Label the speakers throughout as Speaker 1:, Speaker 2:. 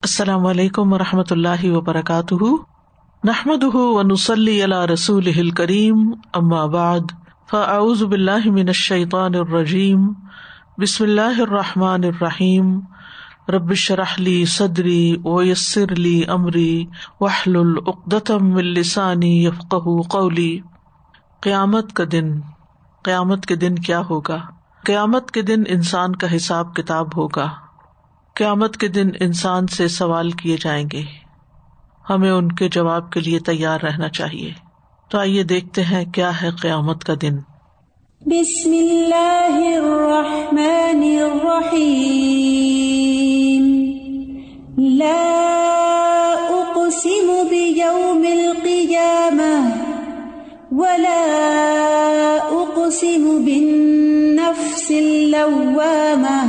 Speaker 1: السلام علیکم ورحمۃ اللہ وبرکاتہ، نحمدہ ونصلی علی رسولہ الکریم، اما بعد فاعوذ باللہ من الشیطان الرجیم، بسم اللہ الرحمن الرحیم، رب اشرح لی صدری ویسر لی امری واحلل عقدۃ من لسانی یفقہوا قولی۔ قیامت کا دن، قیامت کے دن کیا ہوگا؟ قیامت کے دن انسان کا حساب کتاب ہوگا، قیامت کے دن انسان سے سوال کیے جائیں گے، ہمیں ان کے جواب کے لیے تیار رہنا چاہیے۔ تو آئیے دیکھتے ہیں کیا ہے قیامت کا دن۔
Speaker 2: بسم اللہ الرحمن الرحیم، لا اقسم بیوم القیامہ ولا اقسم بالنفس اللوامہ،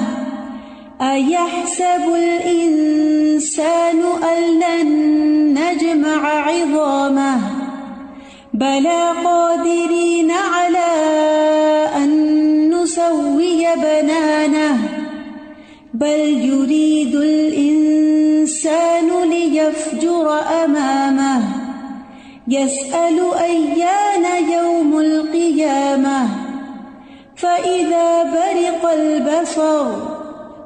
Speaker 2: أَيَحْسَبُ الْإِنسَانُ أَن لَّن نَّجْمَعَ عِظَامَهُ بَلَىٰ قَادِرِينَ عَلَىٰ أَن نُّسَوِّيَ بَنَانَهُ بَلْ يُرِيدُ الْإِنسَانُ لِيَفْجُرَ أَمَامَهُ يَسْأَلُ أَيَّانَ يَوْمُ الْقِيَامَةِ فَإِذَا بَرِقَ الْبَصَرُ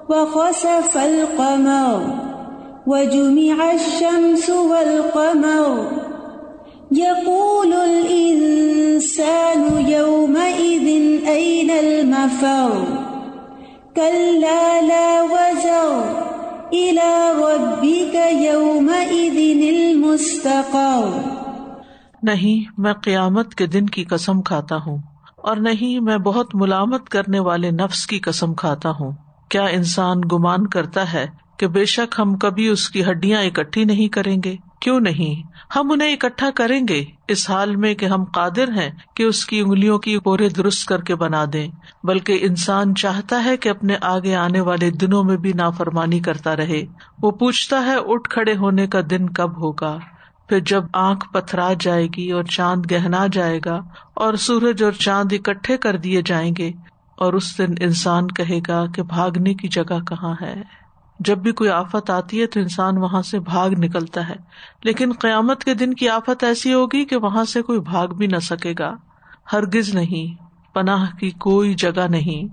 Speaker 2: وخسف القمر وجمع الشمس والقمر يقول الإنسان يومئذ أين المفر كلا لا وزر إلى ربك يومئذ المستقر۔
Speaker 1: نہیں، میں قیامت کے دن کی قسم کھاتا ہوں، اور نہیں میں بہت ملامت کرنے والے نفس کی قسم کھاتا ہوں۔ کیا انسان گمان کرتا ہے کہ بے شک ہم کبھی اس کی ہڈیاں اکٹھی نہیں کریں گے؟ کیوں نہیں، ہم انہیں اکٹھا کریں گے، اس حال میں کہ ہم قادر ہیں کہ اس کی انگلیوں کی پورے درست کر کے بنا دیں۔ بلکہ انسان چاہتا ہے کہ اپنے آگے آنے والے دنوں میں بھی نافرمانی کرتا رہے۔ وہ پوچھتا ہے اٹھ کھڑے ہونے کا دن کب ہوگا؟ پھر جب آنکھ پتھرا جائے گی اور چاند گہنا جائے گا اور سورج اور چاند اکٹھے کر دیے جائیں گے، اور اس دن انسان کہے گا کہ بھاگنے کی جگہ کہاں ہے۔ جب بھی کوئی آفت آتی ہے تو انسان وہاں سے بھاگ نکلتا ہے، لیکن قیامت کے دن کی آفت ایسی ہوگی کہ وہاں سے کوئی بھاگ بھی نہ سکے گا، ہرگز نہیں، پناہ کی کوئی جگہ نہیں۔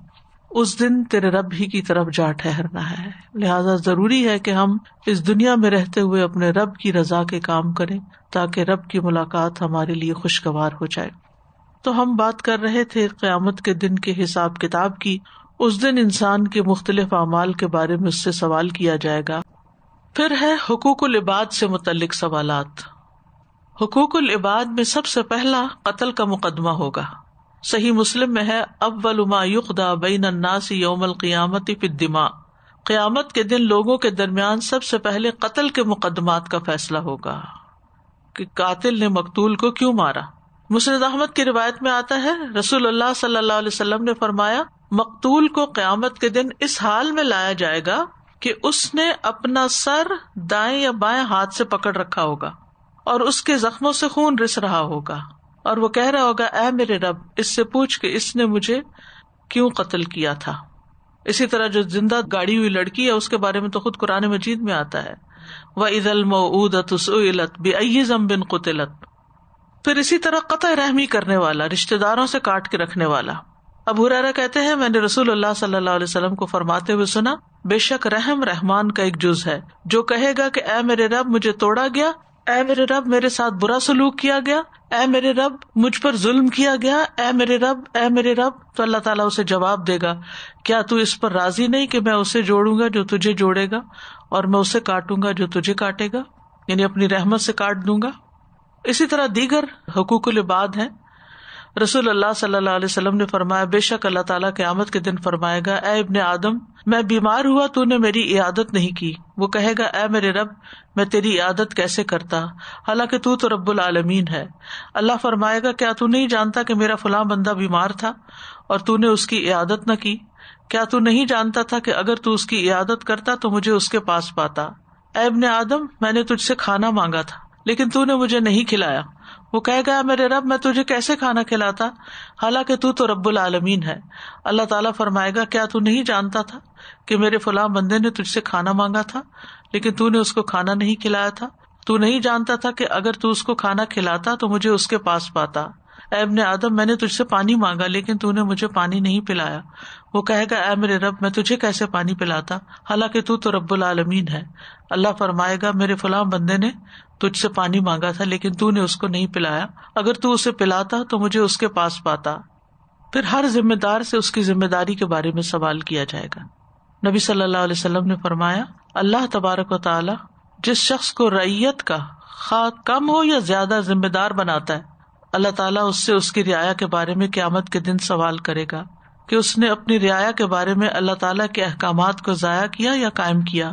Speaker 1: اس دن تیرے رب ہی کی طرف جا ٹھہرنا ہے، لہذا ضروری ہے کہ ہم اس دنیا میں رہتے ہوئے اپنے رب کی رضا کے کام کریں تاکہ رب کی ملاقات ہمارے لیے خوشگوار ہو جائے۔ تو ہم بات کر رہے تھے قیامت کے دن کے حساب کتاب کی۔ اس دن انسان کے مختلف اعمال کے بارے میں اس سے سوال کیا جائے گا۔ پھر ہے حقوق العباد سے متعلق سوالات۔ حقوق العباد میں سب سے پہلا قتل کا مقدمہ ہوگا۔ صحیح مسلم میں ہے، اول ما یقضی بین الناس یوم القیامۃ فی الدماء، قیامت کے دن لوگوں کے درمیان سب سے پہلے قتل کے مقدمات کا فیصلہ ہوگا کہ قاتل نے مقتول کو کیوں مارا۔ مسند احمد کی روایت میں آتا ہے، رسول اللہ صلی اللہ علیہ وسلم نے فرمایا، مقتول کو قیامت کے دن اس حال میں لایا جائے گا کہ اس نے اپنا سر دائیں یا بائیں ہاتھ سے پکڑ رکھا ہوگا اور اس کے زخموں سے خون رس رہا ہوگا، اور وہ کہہ رہا ہوگا، اے میرے رب، اس سے پوچھ کہ اس نے مجھے کیوں قتل کیا تھا۔ اسی طرح جو زندہ گاڑی ہوئی لڑکی ہے اس کے بارے میں تو خود قرآن مجید میں آتا ہے، وَإِذَا الْمَوْءُودَةُ سُئِلَتْ بِأَيِّ ذَنبٍ قُتِلَتْ۔ پھر اسی طرح قطع رحمی کرنے والا، رشتہ داروں سے کاٹ کے رکھنے والا۔ ابو ہریرہ کہتے ہیں، میں نے رسول اللہ صلی اللہ علیہ وسلم کو فرماتے ہوئے سنا، بے شک رحم رحمان کا ایک جز ہے، جو کہے گا کہ اے میرے رب مجھے توڑا گیا، اے میرے رب میرے ساتھ برا سلوک کیا گیا، اے میرے رب مجھ پر ظلم کیا گیا، اے میرے رب، اے میرے رب، تو اللہ تعالیٰ اسے جواب دے گا، کیا تو اس پر راضی نہیں کہ میں اسے جوڑوں گا جو تجھے جوڑے گا، اور میں اسے کاٹوں گا جو تجھے کاٹے گا، یعنی اپنی رحمت سے کاٹ دوں گا۔ اسی طرح دیگر حقوق العباد ہیں۔ رسول اللہ صلی اللہ علیہ وسلم نے فرمایا، بے شک اللہ تعالیٰ قیامت کے دن فرمائے گا، اے ابن آدم، میں بیمار ہوا تو نے میری عیادت نہیں کی۔ وہ کہے گا، اے میرے رب، میں تیری عیادت کیسے کرتا، حالانکہ تو رب العالمین ہے۔ اللہ فرمائے گا، کیا تو نہیں جانتا کہ میرا فلاں بندہ بیمار تھا اور تو نے اس کی عیادت نہ کی؟ کیا تو نہیں جانتا تھا کہ اگر تو اس کی عیادت کرتا تو مجھے اس کے پاس پاتا؟ اے ابن آدم، میں نے تجھ سے کھانا مانگا تھا لیکن تو نے مجھے نہیں کھلایا. وہ کہے گا میرے رب میں تجھے کیسے کھانا کھلاتا حالانکہ تو رب العالمین ہے. اللہ تعالیٰ فرمائے گا کیا تو نہیں جانتا تھا کہ میرے فلاں بندے نے تجھ سے کھانا مانگا تھا لیکن تو نے اس کو کھانا نہیں کھلایا تھا. تو نہیں جانتا تھا کہ اگر تو اس کو کھانا کھلاتا تو مجھے اس کے پاس پاتا. اے ابن آدم میں نے تجھ سے پانی مانگا لیکن تو نے مجھے پانی نہیں پلایا. وہ کہے گا اے میرے رب میں تجھے کیسے پانی پلاتا حالانکہ تو رب العالمین ہے. اللہ فرمائے گا میرے فلاں بندے نے تجھ سے پانی مانگا تھا لیکن تو نے اس کو نہیں پلایا. اگر تو اسے پلاتا تو مجھے اس کے پاس پاتا. پھر ہر ذمہ دار سے اس کی ذمہ داری کے بارے میں سوال کیا جائے گا. نبی صلی اللہ علیہ وسلم نے فرمایا اللہ تبارک و تعالی جس شخص کو رعیت کا خواہ کم ہو یا زیادہ ذمہ دار بناتا ہے اللہ تعالیٰ اس سے اس کی رعایا کے بارے میں قیامت کے دن سوال کرے گا کہ اس نے اپنی رعایا کے بارے میں اللہ تعالیٰ کے احکامات کو ضائع کیا یا قائم کیا.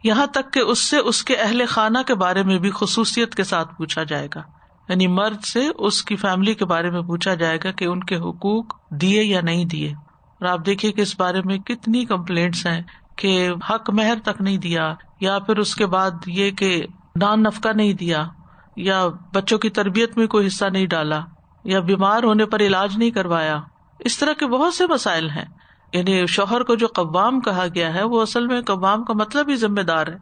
Speaker 1: یہاں تک کہ اس سے اس کے اہل خانہ کے بارے میں بھی خصوصیت کے ساتھ پوچھا جائے گا. یعنی مرد سے اس کی فیملی کے بارے میں پوچھا جائے گا کہ ان کے حقوق دیے یا نہیں دیے. اور آپ دیکھیے کہ اس بارے میں کتنی کمپلینٹس ہیں کہ حق مہر تک نہیں دیا, یا پھر اس کے بعد یہ کہ دان نفقہ نہیں دیا, یا بچوں کی تربیت میں کوئی حصہ نہیں ڈالا, یا بیمار ہونے پر علاج نہیں کروایا. اس طرح کے بہت سے مسائل ہیں. یعنی شوہر کو جو قوام کہا گیا ہے وہ اصل میں قوام کا مطلب ہی ذمہ دار ہے.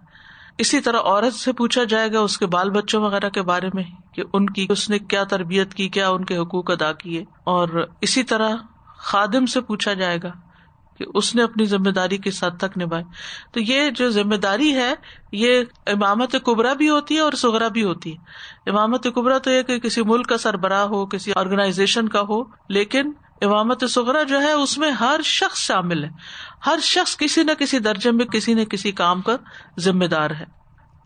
Speaker 1: اسی طرح عورت سے پوچھا جائے گا اس کے بال بچوں وغیرہ کے بارے میں کہ ان کی اس نے کیا تربیت کی, کیا ان کے حقوق ادا کیے. اور اسی طرح خادم سے پوچھا جائے گا کہ اس نے اپنی ذمہ داری کس حد تک نبھائی. تو یہ جو ذمہ داری ہے یہ امامت کبریٰ بھی ہوتی ہے اور صغریٰ بھی ہوتی ہے. امامت کبریٰ تو یہ کہ کسی ملک کا سربراہ ہو, کسی آرگنائزیشن کا ہو, لیکن امامت صغریٰ جو ہے اس میں ہر شخص شامل ہے. ہر شخص کسی نہ کسی درجے میں کسی نہ کسی کام کا ذمہ دار ہے.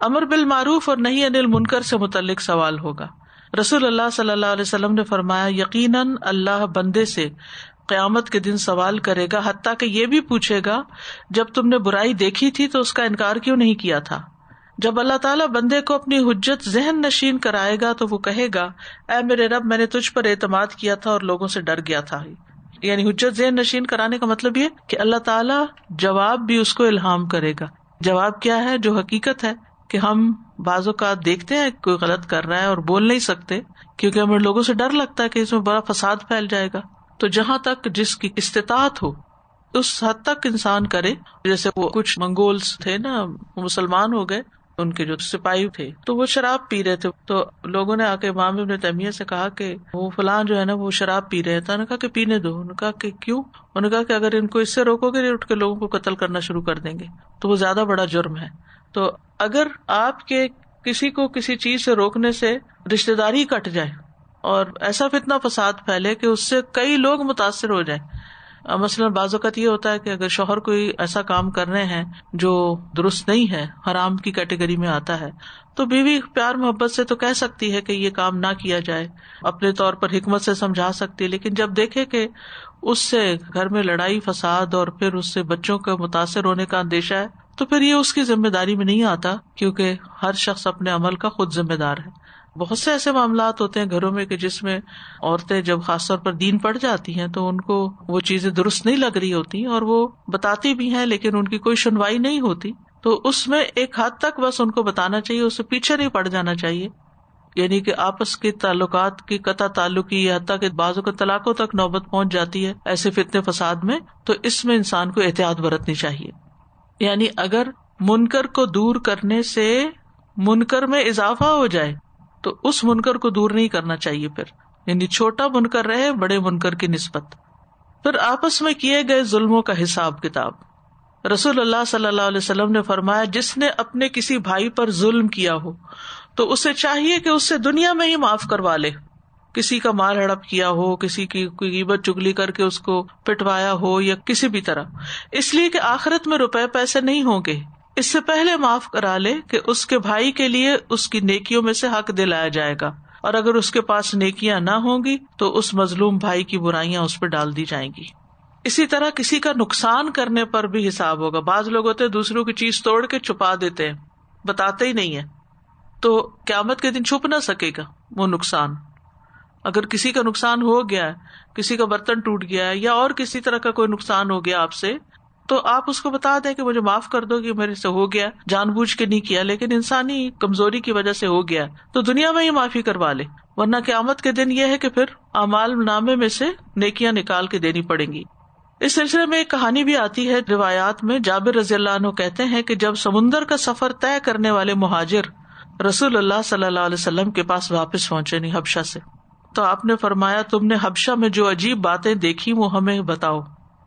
Speaker 1: امر بالمعروف اور نہی عن المنکر سے متعلق سوال ہوگا. رسول اللہ صلی اللہ علیہ وسلم نے فرمایا یقیناً اللہ بندے سے قیامت کے دن سوال کرے گا, حتیٰ کہ یہ بھی پوچھے گا جب تم نے برائی دیکھی تھی تو اس کا انکار کیوں نہیں کیا تھا. جب اللہ تعالیٰ بندے کو اپنی حجت ذہن نشین کرائے گا تو وہ کہے گا اے میرے رب میں نے تجھ پر اعتماد کیا تھا اور لوگوں سے ڈر گیا تھا. یعنی حجت ذہن نشین کرانے کا مطلب یہ کہ اللہ تعالیٰ جواب بھی اس کو الہام کرے گا. جواب کیا ہے؟ جو حقیقت ہے کہ ہم بعض اوقات دیکھتے ہیں کوئی غلط کر رہا ہے اور بول نہیں سکتے کیونکہ ہمیں لوگوں سے ڈر لگتا ہے کہ اس میں بڑا فساد پھیل جائے گا. تو جہاں تک جس کی استطاعت ہو اس حد تک انسان کرے. جیسے وہ کچھ منگولز تھے نا, مسلمان ہو گئے, ان کے جو سپاہی تھے تو وہ شراب پی رہے تھے, تو لوگوں نے آ کے امام ابن تیمیہ سے کہا کہ وہ فلاں جو ہے نا وہ شراب پی رہے تھے. انہوں نے کہا کہ پینے دو. انہوں نے کہا کہ کیوں؟ انہوں نے کہا کہ اگر ان کو اس سے روکو گے اٹھ کے لوگوں کو قتل کرنا شروع کر دیں گے تو وہ زیادہ بڑا جرم ہے. تو اگر آپ کے کسی کو کسی چیز سے روکنے سے رشتے داری کٹ جائے اور ایسا فتنہ فساد پھیلے کہ اس سے کئی لوگ متاثر ہو جائیں. مثلاً بعض اوقات یہ ہوتا ہے کہ اگر شوہر کوئی ایسا کام کر رہے ہیں جو درست نہیں ہے, حرام کی کیٹیگری میں آتا ہے, تو بیوی پیار محبت سے تو کہہ سکتی ہے کہ یہ کام نہ کیا جائے, اپنے طور پر حکمت سے سمجھا سکتی ہے. لیکن جب دیکھے کہ اس سے گھر میں لڑائی فساد اور پھر اس سے بچوں کے متاثر ہونے کا اندیشہ ہے تو پھر یہ اس کی ذمہ داری میں نہیں آتا, کیونکہ ہر شخص اپنے عمل کا خود ذمہ دار ہے. بہت سے ایسے معاملات ہوتے ہیں گھروں میں کہ جس میں عورتیں جب خاص طور پر دین پڑھ جاتی ہیں تو ان کو وہ چیزیں درست نہیں لگ رہی ہوتی اور وہ بتاتی بھی ہیں لیکن ان کی کوئی سنوائی نہیں ہوتی. تو اس میں ایک حد تک بس ان کو بتانا چاہیے, اس سے پیچھے نہیں پڑ جانا چاہیے. یعنی کہ آپس کے تعلقات کی قطع تعلقی یا حتیٰ کہ بعضوں کے طلاقوں تک نوبت پہنچ جاتی ہے ایسے فتنے فساد میں, تو اس میں انسان کو احتیاط برتنی چاہیے. یعنی اگر منکر کو دور کرنے سے منکر میں اضافہ ہو جائے تو اس منکر کو دور نہیں کرنا چاہیے پھر, یعنی چھوٹا منکر رہے بڑے منکر کی نسبت. پھر آپس میں کیے گئے ظلموں کا حساب کتاب. رسول اللہ صلی اللہ علیہ وسلم نے فرمایا جس نے اپنے کسی بھائی پر ظلم کیا ہو تو اسے چاہیے کہ اس سے دنیا میں ہی معاف کروا لے. کسی کا مال ہڑپ کیا ہو, کسی کی کوئی غیبت چگلی کر کے اس کو پٹوایا ہو یا کسی بھی طرح, اس لیے کہ آخرت میں روپے پیسے نہیں ہوں گے, اس سے پہلے معاف کرا لے کہ اس کے بھائی کے لیے اس کی نیکیوں میں سے حق دلایا جائے گا, اور اگر اس کے پاس نیکیاں نہ ہوں گی تو اس مظلوم بھائی کی برائیاں اس پہ ڈال دی جائیں گی. اسی طرح کسی کا نقصان کرنے پر بھی حساب ہوگا. بعض لوگ ہوتے ہیں دوسروں کی چیز توڑ کے چھپا دیتے ہیں, بتاتے ہی نہیں ہے, تو قیامت کے دن چھپ نہ سکے گا وہ نقصان. اگر کسی کا نقصان ہو گیا ہے, کسی کا برتن ٹوٹ گیا ہے یا اور کسی طرح کا کوئی نقصان ہو گیا آپ سے, تو آپ اس کو بتا دیں کہ مجھے معاف کر دو کہ میرے سے ہو گیا, جان بوجھ کے نہیں کیا لیکن انسانی کمزوری کی وجہ سے ہو گیا, تو دنیا میں ہی معافی کروا لے, ورنہ قیامت کے دن یہ ہے کہ پھر اعمال نامے میں سے نیکیاں نکال کے دینی پڑیں گی. اس سلسلے میں ایک کہانی بھی آتی ہے روایات میں. جابر رضی اللہ عنہ کہتے ہیں کہ جب سمندر کا سفر طے کرنے والے مہاجر رسول اللہ صلی اللہ علیہ وسلم کے پاس واپس پہنچے, نہیں حبشہ سے, تو آپ نے فرمایا تم نے حبشہ میں جو عجیب باتیں دیکھی وہ ہمیں بتاؤ.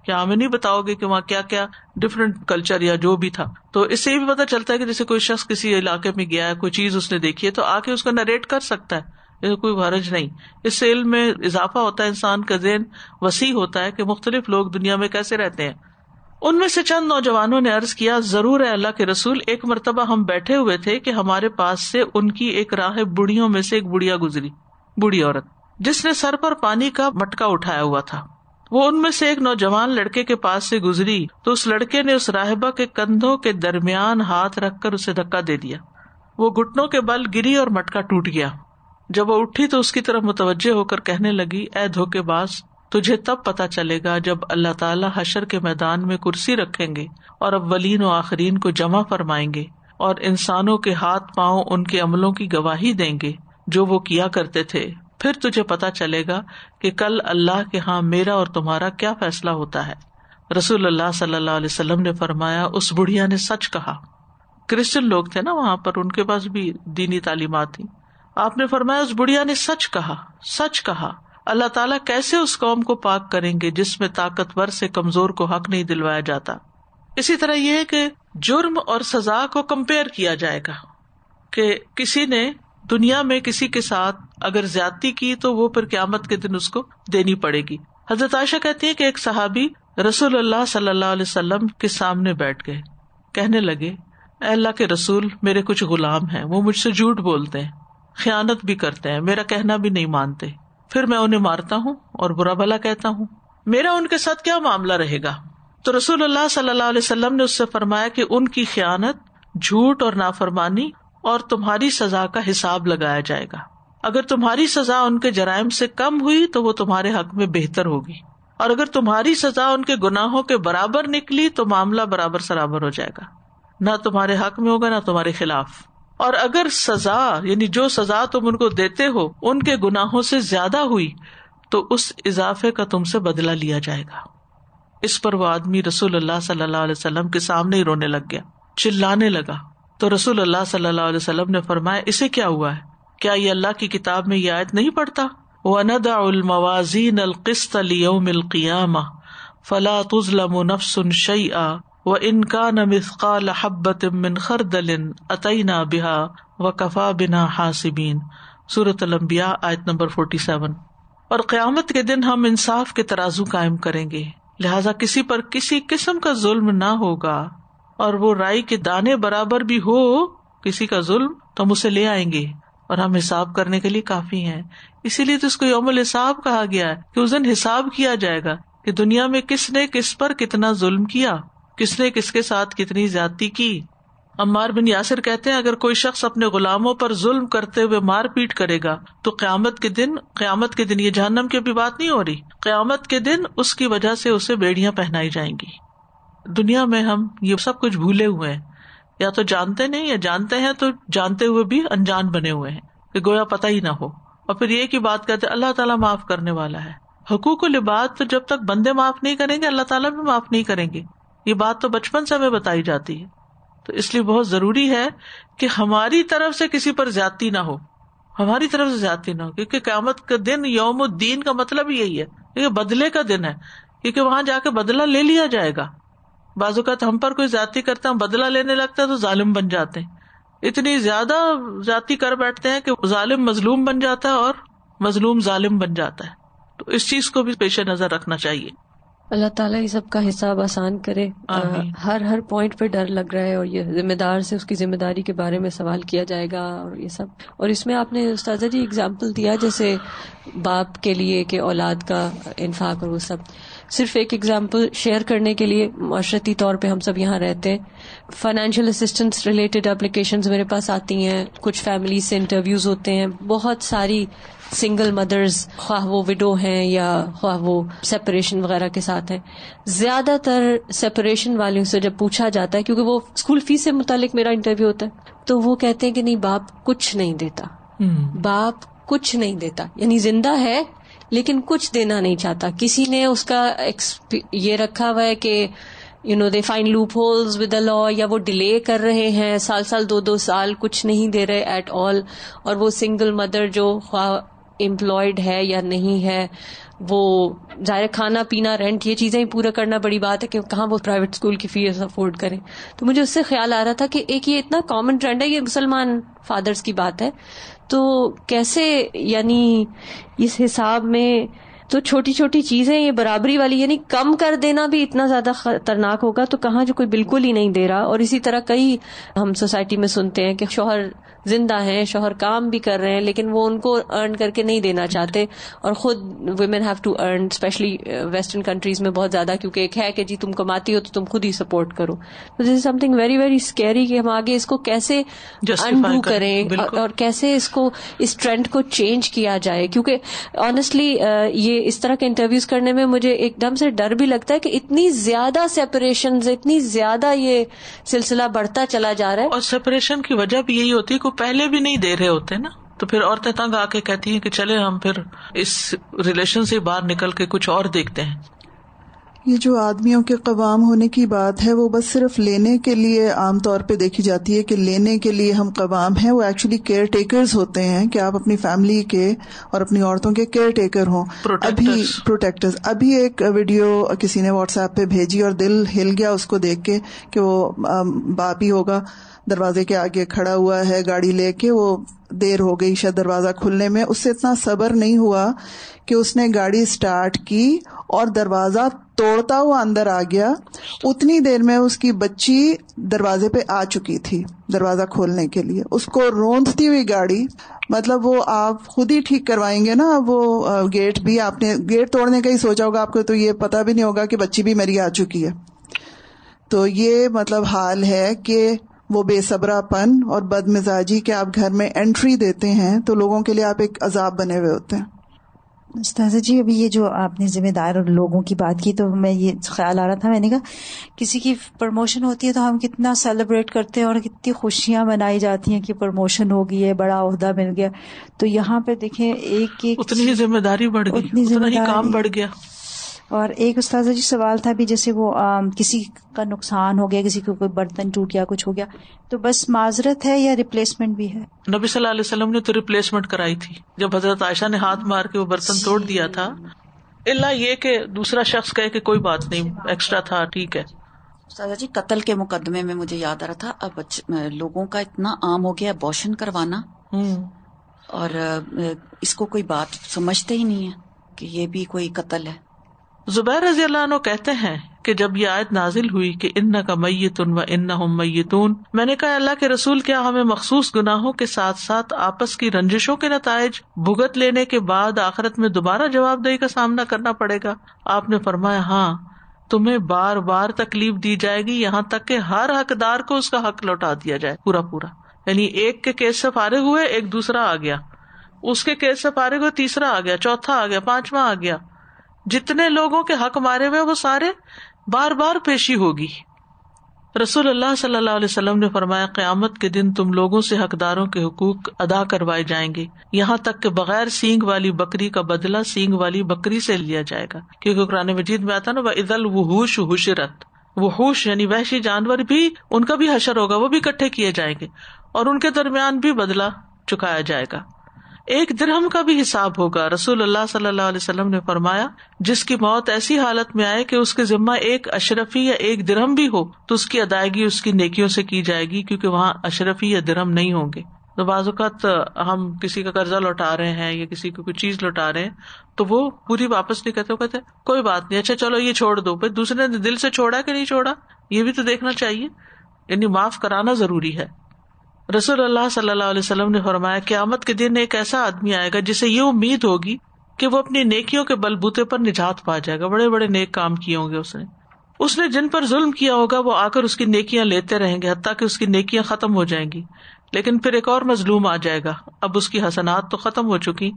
Speaker 1: کیا ہمیں نہیں بتاؤ گے کہ وہاں کیا کیا ڈفرینٹ کلچر یا جو بھی تھا؟ تو اس سے یہ بھی پتا چلتا ہے کہ جیسے کوئی شخص کسی علاقے میں گیا ہے, کوئی چیز اس نے دیکھی ہے تو آ کے اس کو نریٹ کر سکتا ہے, کوئی حرج نہیں. اس سے علم میں اضافہ ہوتا ہے, انسان کا ذہن وسیع ہوتا ہے کہ مختلف لوگ دنیا میں کیسے رہتے ہیں. ان میں سے چند نوجوانوں نے عرض کیا, ضرور ہے اللہ کے رسول, ایک مرتبہ ہم بیٹھے ہوئے تھے کہ ہمارے پاس سے ان کی ایک راہب بوڑھیوں میں سے ایک بڑھیا گزری, بوڑھی عورت جس نے سر پر پانی کا مٹکا اٹھایا ہوا تھا. وہ ان میں سے ایک نوجوان لڑکے کے پاس سے گزری تو اس لڑکے نے اس راہبہ کے کندھوں کے درمیان ہاتھ رکھ کر اسے دھکا دے دیا. وہ گھٹنوں کے بل گری اور مٹکا ٹوٹ گیا. جب وہ اٹھی تو اس کی طرف متوجہ ہو کر کہنے لگی, اے دھوکے باز, تجھے تب پتا چلے گا جب اللہ تعالیٰ حشر کے میدان میں کرسی رکھیں گے اور اولین و آخرین کو جمع فرمائیں گے اور انسانوں کے ہاتھ پاؤں ان کے عملوں کی گواہی دیں گے جو وہ کیا کرتے تھے. پھر تجھے پتا چلے گا کہ کل اللہ کے ہاں میرا اور تمہارا کیا فیصلہ ہوتا ہے. رسول اللہ صلی اللہ علیہ وسلم نے فرمایا, اس بڑھیا نے سچ کہا. کرسچن لوگ تھے نا وہاں پر, ان کے پاس بھی دینی تعلیمات تھی. آپ نے فرمایا اس بڑھیا نے سچ کہا, سچ کہا. اللہ تعالیٰ کیسے اس قوم کو پاک کریں گے جس میں طاقتور سے کمزور کو حق نہیں دلوایا جاتا. اسی طرح یہ ہے کہ جرم اور سزا کو کمپیئر کیا جائے گا کہ کسی نے دنیا میں کسی کے ساتھ اگر زیادتی کی تو وہ پھر قیامت کے دن اس کو دینی پڑے گی. حضرت عائشہ کہتی ہے کہ ایک صحابی رسول اللہ صلی اللہ علیہ وسلم کے سامنے بیٹھ گئے, کہنے لگے, اے اللہ کے رسول, میرے کچھ غلام ہیں, وہ مجھ سے جھوٹ بولتے ہیں, خیانت بھی کرتے ہیں, میرا کہنا بھی نہیں مانتے, پھر میں انہیں مارتا ہوں اور برا بھلا کہتا ہوں, میرا ان کے ساتھ کیا معاملہ رہے گا؟ تو رسول اللہ صلی اللہ علیہ وسلم نے اس سے فرمایا کہ ان کی خیانت, جھوٹ اور نافرمانی اور تمہاری سزا کا حساب لگایا جائے گا. اگر تمہاری سزا ان کے جرائم سے کم ہوئی تو وہ تمہارے حق میں بہتر ہوگی, اور اگر تمہاری سزا ان کے گناہوں کے برابر نکلی تو معاملہ برابر سرابر ہو جائے گا, نہ تمہارے حق میں ہوگا نہ تمہارے خلاف. اور اگر سزا یعنی جو سزا تم ان کو دیتے ہو ان کے گناہوں سے زیادہ ہوئی تو اس اضافے کا تم سے بدلہ لیا جائے گا. اس پر وہ آدمی رسول اللہ صلی اللہ علیہ وسلم کے سامنے ہی رونے لگ گیا, چلانے لگا. تو رسول اللہ صلی اللہ علیہ وسلم نے فرمایا, اسے کیا ہوا ہے؟ کیا یہ اللہ کی کتاب میں یہ آیت نہیں پڑھتا, وَنَدَعُ الْمَوَازِينَ الْقِسْطَ لِيَوْمِ الْقِيَامَةِ فَلَا تُظْلَمُ نَفْسٌ شَيْئًا وَإِنْ كَانَ مِثْقَالَ حَبَّةٍ مِّنْ خَرْدَلٍ أَتَيْنَا بِهَا وَكَفَى بِنَا حَاسِبِينَ. سورۃ الانبیاء آیت نمبر 47. اور قیامت کے دن ہم انصاف کے ترازو قائم کریں گے, لہذا کسی پر کسی قسم کا ظلم نہ ہوگا, اور وہ رائی کے دانے برابر بھی ہو کسی کا ظلم تو ہم اسے لے آئیں گے, اور ہم حساب کرنے کے لیے کافی ہیں. اسی لیے تو اس کو یوم الحساب کہا گیا ہے کہ اس دن حساب کیا جائے گا کہ دنیا میں کس نے کس پر کتنا ظلم کیا, کس نے کس کے ساتھ کتنی زیادتی کی. عمار بن یاسر کہتے ہیں, اگر کوئی شخص اپنے غلاموں پر ظلم کرتے ہوئے مار پیٹ کرے گا تو قیامت کے دن یہ جہنم کی بھی بات نہیں ہو رہی, قیامت کے دن اس کی وجہ سے اسے بیڑیاں پہنائی جائیں گی. دنیا میں ہم یہ سب کچھ بھولے ہوئے ہیں, یا تو جانتے نہیں یا جانتے ہیں تو جانتے ہوئے بھی انجان بنے ہوئے ہیں کہ گویا پتہ ہی نہ ہو, اور پھر یہ کی بات کہتے اللہ تعالیٰ معاف کرنے والا ہے. حقوق العباد تو جب تک بندے معاف نہیں کریں گے اللہ تعالیٰ بھی معاف نہیں کریں گے. یہ بات تو بچپن سے ہمیں بتائی جاتی ہے. تو اس لیے بہت ضروری ہے کہ ہماری طرف سے کسی پر زیادتی نہ ہو, ہماری طرف سے زیادتی نہ ہو, کیونکہ قیامت کا دن یوم الدین کا مطلب یہی ہے, یہ بدلے کا دن ہے, کیونکہ وہاں جا کے بدلہ لے لیا جائے گا. بعض اوقات ہم پر کوئی زیادتی کرتا ہے, ہم بدلہ لینے لگتا ہے تو ظالم بن جاتے ہیں, اتنی زیادہ زیادتی کر بیٹھتے ہیں کہ ظالم مظلوم بن جاتا ہے اور مظلوم ظالم بن جاتا ہے. تو اس چیز کو بھی پیش نظر رکھنا چاہیے.
Speaker 3: اللہ تعالیٰ یہ سب کا حساب آسان کرے. ہر پوائنٹ پہ ڈر لگ رہا ہے, اور یہ ذمہ دار سے اس کی ذمہ داری کے بارے میں سوال کیا جائے گا اور یہ سب. اور اس میں آپ نے استاذہ جی اگزامپل دیا جیسے باپ کے لیے کہ اولاد کا انفاق اور وہ سب, صرف ایک ایگزامپل شیئر کرنے کے لیے، معاشرتی طور پہ ہم سب یہاں رہتے ہیں، فائنینشیل اسسٹنس ریلیٹڈ اپلیکیشنز میرے پاس آتی ہیں، کچھ فیملی سے انٹرویوز ہوتے ہیں، بہت ساری سنگل مدرز، خواہ وہ وڈو ہیں یا خواہ وہ سیپریشن وغیرہ کے ساتھ ہیں. زیادہ تر سیپریشن والوں سے جب پوچھا جاتا ہے، کیونکہ وہ اسکول فیس سے متعلق میرا انٹرویو ہوتا ہے، تو وہ کہتے ہیں کہ نہیں، باپ کچھ نہیں دیتا، باپ کچھ نہیں دیتا، یعنی زندہ ہے لیکن کچھ دینا نہیں چاہتا. کسی نے اس کا یہ رکھا ہوا ہے کہ they find loopholes with the law، یا وہ ڈیلے کر رہے ہیں، سال 2 سال کچھ نہیں دے رہے ایٹ آل. اور وہ سنگل مدر جو خواہ امپلائڈ ہے یا نہیں ہے، وہ ظاہر کھانا پینا رینٹ یہ چیزیں ہی پورا کرنا بڑی بات ہے کہ کہاں وہ پرائیویٹ اسکول کی فیس افورڈ کریں. تو مجھے اس سے خیال آ رہا تھا کہ ایک یہ اتنا کامن ٹرینڈ ہے، یہ مسلمان فادرز کی بات ہے، تو کیسے یعنی اس حساب میں تو چھوٹی چھوٹی چیزیں یہ برابری والی یعنی کم کر دینا بھی اتنا زیادہ خطرناک ہوگا، تو کہاں جو کوئی بالکل ہی نہیں دے رہا. اور اسی طرح کئی ہم سوسائٹی میں سنتے ہیں کہ شوہر زندہ ہیں، شوہر کام بھی کر رہے ہیں، لیکن وہ ان کو ارن کر کے نہیں دینا چاہتے، اور خود women have to earn, especially western countries میں بہت زیادہ، کیونکہ ایک ہے کہ جی تم کماتی ہو تو تم خود ہی سپورٹ کرو. تو this is something very very scary کہ ہم آگے اس کو کیسے انڈو کریں اور کیسے اس ٹرینڈ کو چینج کیا جائے. کیونکہ آنیسٹلی یہ اس طرح کے انٹرویوز کرنے میں مجھے ایک دم سے ڈر بھی لگتا ہے کہ اتنی زیادہ سیپریشنز، اتنی زیادہ یہ سلسلہ بڑھتا چلا جا رہا ہے.
Speaker 1: اور سیپریشن کی وجہ بھی یہی ہوتی ہے کہ پہلے بھی نہیں دے رہے ہوتے نا، تو پھر عورتیں تنگ آ کے کہتی ہیں کہ چلے ہم پھر اس ریلیشن سے باہر نکل کے کچھ اور دیکھتے ہیں.
Speaker 4: یہ جو آدمیوں کے قوام ہونے کی بات ہے وہ بس صرف لینے کے لیے عام طور پہ دیکھی جاتی ہے کہ لینے کے لیے ہم قوام ہیں. وہ ایکچولی کیئر ٹیکرز ہوتے ہیں کہ آپ اپنی فیملی کے اور اپنی عورتوں کے کیئر ٹیکر ہوں، پروٹیکٹرز. ابھی ایک ویڈیو کسی نے واٹس ایپ پہ بھیجی اور دل ہل گیا اس کو دیکھ کے کہ وہ باپ ہی ہوگا، دروازے کے آگے کھڑا ہوا ہے گاڑی لے کے، وہ دیر ہو گئی شاید دروازہ کھلنے میں، اس سے اتنا صبر نہیں ہوا کہ اس نے گاڑی سٹارٹ کی اور دروازہ توڑتا ہوا اندر آ گیا. اتنی دیر میں اس کی بچی دروازے پہ آ چکی تھی دروازہ کھولنے کے لیے، اس کو روندتی ہوئی گاڑی. مطلب وہ آپ خود ہی ٹھیک کروائیں گے نا، وہ گیٹ بھی آپ نے گیٹ توڑنے کا ہی سوچا ہوگا، آپ کو تو یہ پتا بھی نہیں ہوگا کہ بچی بھی میری آ چکی ہے. تو یہ مطلب حال ہے کہ وہ بے صبرا پن اور بد مزاجی کہ آپ گھر میں انٹری دیتے ہیں تو لوگوں کے لیے آپ ایک عذاب بنے ہوئے ہوتے ہیں.
Speaker 5: استاذہ جی، ابھی یہ جو آپ نے ذمہ دار اور لوگوں کی بات کی تو میں یہ خیال آ رہا تھا، میں نے کہا کسی کی پروموشن ہوتی ہے تو ہم کتنا سیلیبریٹ کرتے ہیں اور کتنی خوشیاں منائی جاتی ہیں کہ پروموشن ہو گئی ہے، بڑا عہدہ مل گیا. تو یہاں پہ دیکھیں ایک
Speaker 1: اتنی ذمہ داری بڑھ گئی، اتنا ہی کام بڑھ گیا.
Speaker 5: اور ایک استاذہ جی سوال تھا بھی، جیسے وہ کسی کا نقصان ہو گیا، کسی کو کوئی برتن ٹوٹ گیا، کچھ ہو گیا، تو بس معذرت ہے یا ریپلیسمنٹ بھی ہے؟
Speaker 1: نبی صلی اللہ علیہ وسلم نے تو ریپلیسمنٹ کرائی تھی جب حضرت عائشہ نے ہاتھ مار کے وہ برتن توڑ دیا تھا، الا یہ کہ دوسرا شخص کہے کہ کوئی بات نہیں، ایکسٹرا تھا، ٹھیک ہے.
Speaker 6: استاذہ جی قتل کے مقدمے میں مجھے یاد آ رہا تھا، اب لوگوں کا اتنا عام ہو گیا ابورشن کروانا، اور اس کو کوئی بات سمجھتے ہی نہیں ہے کہ یہ بھی کوئی قتل ہے.
Speaker 1: زبیر رضی اللہ عنہ کہتے ہیں کہ جب یہ آیت نازل ہوئی کہ انک میت و انہم میتون، میں نے کہا اللہ کے رسول کیا ہمیں مخصوص گناہوں کے ساتھ ساتھ آپس کی رنجشوں کے نتائج بھگت لینے کے بعد آخرت میں دوبارہ جواب دہی کا سامنا کرنا پڑے گا؟ آپ نے فرمایا ہاں، تمہیں بار بار تکلیف دی جائے گی یہاں تک کہ ہر حقدار کو اس کا حق لوٹا دیا جائے پورا پورا. یعنی ایک کے کیس سے فارغ ہوئے، ایک دوسرا آ گیا، اس کے کیس سے فارغ ہوئے، تیسرا آ گیا، چوتھا آ گیا، پانچواں آ گیا. جتنے لوگوں کے حق مارے ہوئے وہ سارے بار بار پیشی ہوگی. رسول اللہ صلی اللہ علیہ وسلم نے فرمایا قیامت کے دن تم لوگوں سے حقداروں کے حقوق ادا کروائے جائیں گے، یہاں تک کہ بغیر سینگ والی بکری کا بدلہ سینگ والی بکری سے لیا جائے گا. کیونکہ قرآن مجید میں آتا نا وَإِذَا الْوُحُوشُ حُشِرَتْ، وحوش یعنی وحشی جانور بھی، ان کا بھی حشر ہوگا، وہ بھی اکٹھے کیے جائیں گے اور ان کے درمیان بھی بدلہ چکایا جائے گا. ایک درہم کا بھی حساب ہوگا. رسول اللہ صلی اللہ علیہ وسلم نے فرمایا جس کی موت ایسی حالت میں آئے کہ اس کے ذمہ ایک اشرفی یا ایک درہم بھی ہو تو اس کی ادائیگی اس کی نیکیوں سے کی جائے گی، کیونکہ وہاں اشرفی یا درہم نہیں ہوں گے. تو بعض اوقات ہم کسی کا قرضہ لوٹا رہے ہیں یا کسی کو کوئی چیز لوٹا رہے ہیں تو وہ پوری واپس نہیں کرتے، وہ کہتے کوئی بات نہیں، اچھا چلو یہ چھوڑ دو. پھر دوسرے نے دل سے چھوڑا کہ نہیں چھوڑا یہ بھی تو دیکھنا چاہیے، یعنی معاف کرانا ضروری ہے. رسول اللہ صلی اللہ علیہ وسلم نے فرمایا قیامت کے دن ایک ایسا آدمی آئے گا جسے یہ امید ہوگی کہ وہ اپنی نیکیوں کے بلبوتے پر نجات پا جائے گا. بڑے بڑے نیک کام کیے ہوں گے اس نے جن پر ظلم کیا ہوگا وہ آ کر اس کی نیکیاں لیتے رہیں گے حتیٰ کہ اس کی نیکیاں ختم ہو جائیں گی. لیکن پھر ایک اور مظلوم آ جائے گا. اب اس کی حسنات تو ختم ہو چکی,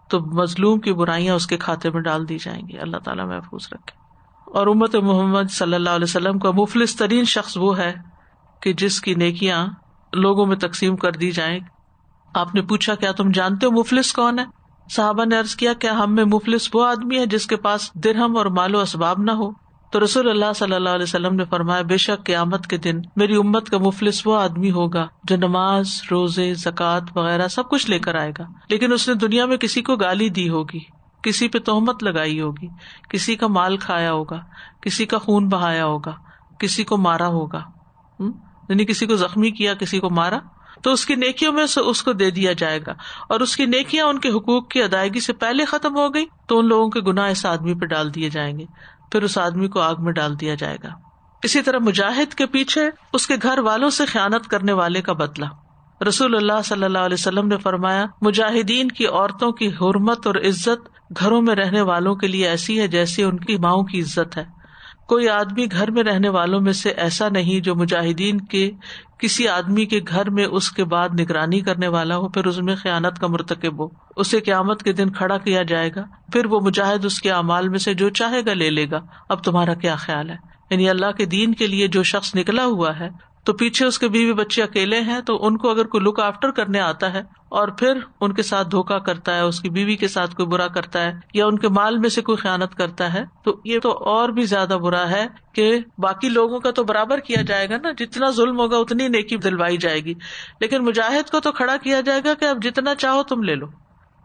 Speaker 1: تو مظلوم کی برائیاں اس کے کھاتے میں ڈال دی جائیں گی. اللہ تعالیٰ محفوظ رکھے. اور امت محمد صلی اللہ علیہ وسلم کا مفلس ترین شخص وہ ہے کہ جس کی نیکیاں لوگوں میں تقسیم کر دی جائیں. آپ نے پوچھا کیا تم جانتے ہو مفلس کون ہے؟ صحابہ نے عرض کیا کیا ہم میں مفلس وہ آدمی ہے جس کے پاس درہم اور مال و اسباب نہ ہو؟ تو رسول اللہ صلی اللہ علیہ وسلم نے فرمایا بے شک قیامت کے دن میری امت کا مفلس وہ آدمی ہوگا جو نماز, روزے, زکوٰۃ وغیرہ سب کچھ لے کر آئے گا, لیکن اس نے دنیا میں کسی کو گالی دی ہوگی, کسی پہ تہمت لگائی ہوگی, کسی کا مال کھایا ہوگا, کسی کا خون بہایا ہوگا, کسی کو مارا ہوگا, یعنی کسی کو زخمی کیا, کسی کو مارا, تو اس کی نیکیوں میں سے اس کو دے دیا جائے گا, اور اس کی نیکیاں ان کے حقوق کی ادائیگی سے پہلے ختم ہو گئی تو ان لوگوں کے گناہ اس آدمی پہ ڈال دیے جائیں گے, پھر اس آدمی کو آگ میں ڈال دیا جائے گا. اسی طرح مجاہد کے پیچھے اس کے گھر والوں سے خیانت کرنے والے کا بدلہ. رسول اللہ صلی اللہ علیہ وسلم نے فرمایا مجاہدین کی عورتوں کی حرمت اور عزت گھروں میں رہنے والوں کے لیے ایسی ہے جیسی ان کی ماؤں کی عزت ہے. کوئی آدمی گھر میں رہنے والوں میں سے ایسا نہیں جو مجاہدین کے کسی آدمی کے گھر میں اس کے بعد نگرانی کرنے والا ہو پھر اس میں خیانت کا مرتکب ہو. اسے قیامت کے دن کھڑا کیا جائے گا, پھر وہ مجاہد اس کے اعمال میں سے جو چاہے گا لے لے گا. اب تمہارا کیا خیال ہے؟ یعنی اللہ کے دین کے لیے جو شخص نکلا ہوا ہے تو پیچھے اس کے بیوی بچے اکیلے ہیں, تو ان کو اگر کوئی لک آفٹر کرنے آتا ہے اور پھر ان کے ساتھ دھوکا کرتا ہے, اس کی بیوی کے ساتھ کوئی برا کرتا ہے یا ان کے مال میں سے کوئی خیانت کرتا ہے, تو یہ تو اور بھی زیادہ برا ہے کہ باقی لوگوں کا تو برابر کیا جائے گا نا, جتنا ظلم ہوگا اتنی نیکی دلوائی جائے گی, لیکن مجاہد کو تو کھڑا کیا جائے گا کہ اب جتنا چاہو تم لے لو.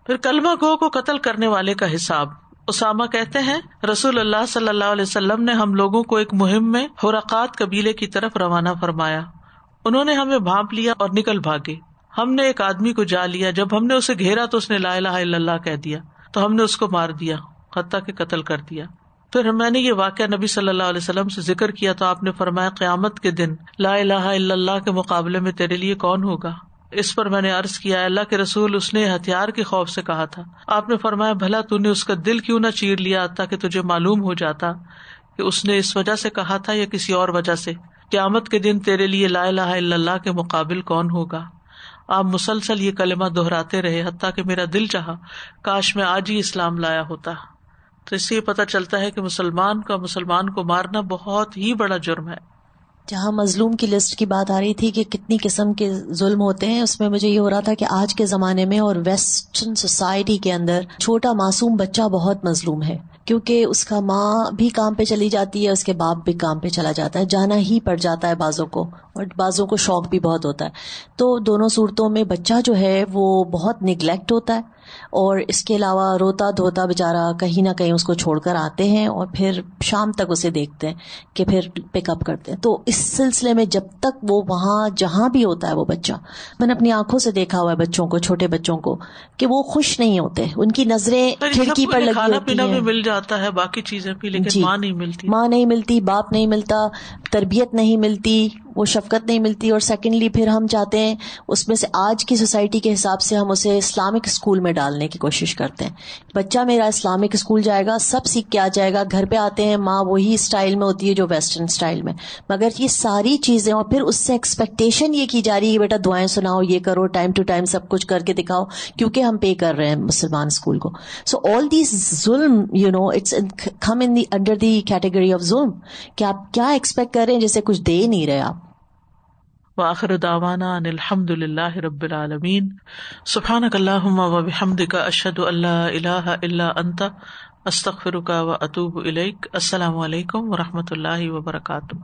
Speaker 1: پھر کلمہ گو کو قتل کرنے والے کا حساب. اسامہ کہتے ہیں رسول اللہ صلی اللہ علیہ وسلم نے ہم لوگوں کو ایک مہم میں حرقات قبیلے کی طرف روانہ فرمایا. انہوں نے ہمیں بھانپ لیا اور نکل بھاگے. ہم نے ایک آدمی کو جا لیا, جب ہم نے اسے گھیرا تو اس نے لا الہ الا اللہ کہہ دیا, تو ہم نے اس کو مار دیا حتیٰ کہ قتل کر دیا. پھر میں نے یہ واقعہ نبی صلی اللہ علیہ وسلم سے ذکر کیا تو آپ نے فرمایا قیامت کے دن لا الہ الا اللہ کے مقابلے میں تیرے لیے کون ہوگا؟ اس پر میں نے عرض کیا اللہ کے رسول اس نے ہتھیار کے خوف سے کہا تھا. آپ نے فرمایا بھلا تو نے اس کا دل کیوں نہ چیر لیا تاکہ تجھے معلوم ہو جاتا کہ اس نے اس وجہ سے کہا تھا یا کسی اور وجہ سے. قیامت کے دن تیرے لیے لا الہ الا اللہ کے مقابل کون ہوگا؟ آپ مسلسل یہ کلمہ دہراتے رہے حتیٰ کہ میرا دل چاہا کاش میں آج ہی اسلام لایا ہوتا. تو اس سے یہ پتہ چلتا ہے کہ مسلمان کو مارنا بہت ہی بڑا جرم ہے.
Speaker 7: جہاں مظلوم کی لسٹ کی بات آ رہی تھی کہ کتنی قسم کے ظلم ہوتے ہیں, اس میں مجھے یہ ہو رہا تھا کہ آج کے زمانے میں اور ویسٹرن سوسائٹی کے اندر چھوٹا معصوم بچہ بہت مظلوم ہے, کیونکہ اس کا ماں بھی کام پہ چلی جاتی ہے, اس کے باپ بھی کام پہ چلا جاتا ہے, جانا ہی پڑ جاتا ہے بعضوں کو, اور بعضوں کو شوق بھی بہت ہوتا ہے. تو دونوں صورتوں میں بچہ جو ہے وہ بہت نیگلیکٹ ہوتا ہے, اور اس کے علاوہ روتا دھوتا بیچارہ کہیں نہ کہیں اس کو چھوڑ کر آتے ہیں اور پھر شام تک اسے دیکھتے ہیں کہ پھر پک اپ کرتے ہیں. تو اس سلسلے میں جب تک وہ وہاں جہاں بھی ہوتا ہے وہ بچہ, میں نے اپنی آنکھوں سے دیکھا ہوا ہے بچوں کو, چھوٹے بچوں کو, کہ وہ خوش نہیں ہوتے, ان کی نظریں کھڑکی پر لگی
Speaker 1: کھانا
Speaker 7: ہوتی
Speaker 1: پینا
Speaker 7: ہیں,
Speaker 1: بھی مل جاتا ہے باقی چیزیں بھی, لیکن ماں نہیں ملتی,
Speaker 7: باپ نہیں ملتا, تربیت نہیں ملتی, وہ شفقت نہیں ملتی. اور سیکنڈلی پھر ہم چاہتے ہیں اس میں سے آج کی سوسائٹی کے حساب سے ہم اسے اسلامک اسکول میں ڈالنے کی کوشش کرتے ہیں. بچہ میرا اسلامک اسکول جائے گا, سب سیکھ کے آ جائے گا, گھر پہ آتے ہیں ماں وہی اسٹائل میں ہوتی ہے جو ویسٹرن اسٹائل میں, مگر یہ ساری چیزیں, اور پھر اس سے ایکسپیکٹیشن یہ کی جا رہی ہے بیٹا دعائیں سناؤ, یہ کرو, ٹائم ٹو ٹائم سب کچھ کر کے دکھاؤ, کیونکہ ہم پے کر رہے ہیں مسلمان اسکول کو. سو آل دیز ظلم it's come in the under the category of ظلم, کہ آپ کیا ایکسپیکٹ کر رہے ہیں جیسے کچھ دے نہیں رہے آپ.
Speaker 1: وآخر دعوانا ان الحمد للہ رب العالمین. سبحانک اللہم وبحمدک اشہد ان لا الہ الا انت استغفرک واتوب الیک. السلام علیکم ورحمۃ اللہ وبرکاتہ.